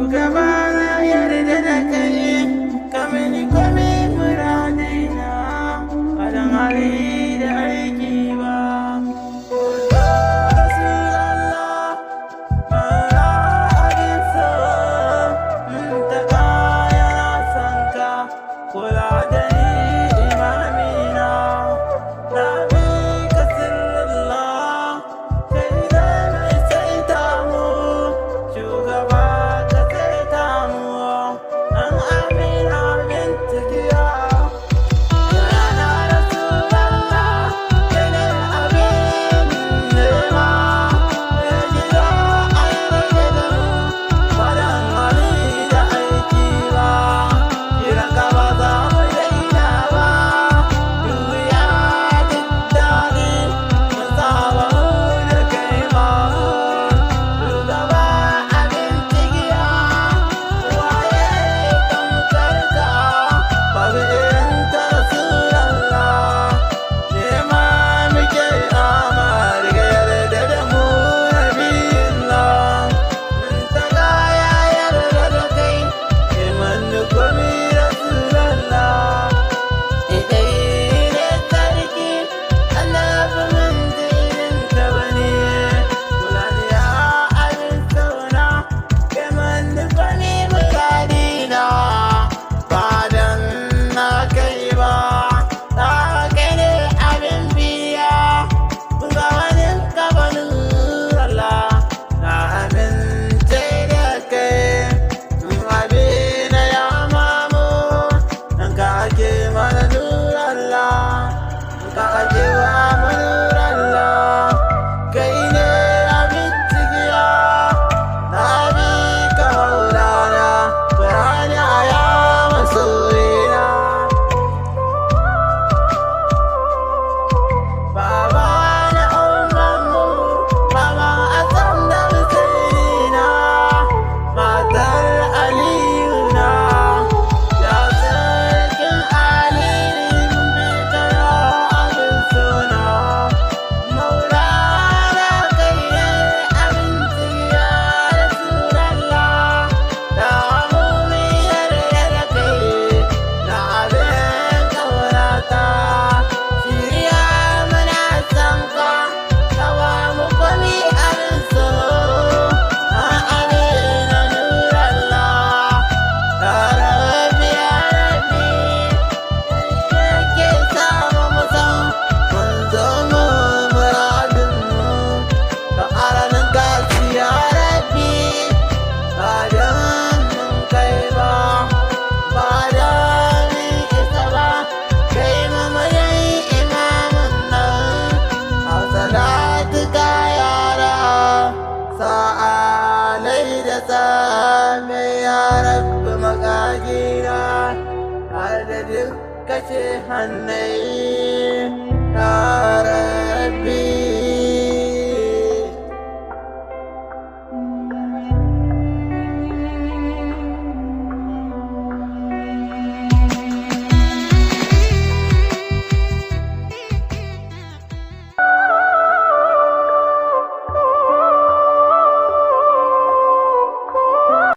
shugaba na yarda da kai kamar kome muradina ba dan hali da aiki ba. Kula da ni imamina na bi ka sirrillah kai ne mai saita mu shugaba ka saita mu an amina binti giya yana rasulallah kai ne abin nema ya gida a yarda da mu ba dan hali da aiki ba. Kiran ka ba za mu daina ba duniya duk daɗi mun saba mu da kai Mamun shugaba abin cigiya waye tamkar ka babu irin ta Rasulallah nema muke amar ka yarda da mu Nabiyullah mun taga ya yarda da kai neman nukumi Rasulallah kai ne sarki annabi manzilin ka bane kula da ya abin sauna kai man nukumi muradina ba dan na kai ba ta kai ne abin biya ga wani gabanin Allah na amince da kai abin ya mamu nan ka ake mana nurallah ka ake wa manurallah kai ne abin cigiya na bi ka maulana bayani a ya masoyina baba na umarmu baba a san da husaina matar aliyuna ya sarkin aliyu mai kara abin suna maulana kai ne abin cigiya Rasulallah da mu yarda da kai na abin kaunata shirya muna san ka kawa mu komi abin so a amina nurallah ya rabbi ke samu mu san mun zo mu muradinmu da aranin gashi ya rabbi ba dan mun kai ba ba dan mun isa ba kai mamayin imamun nan a salatu ka yara sa'alai da same ya rabbi makagina har da duk kashe hannai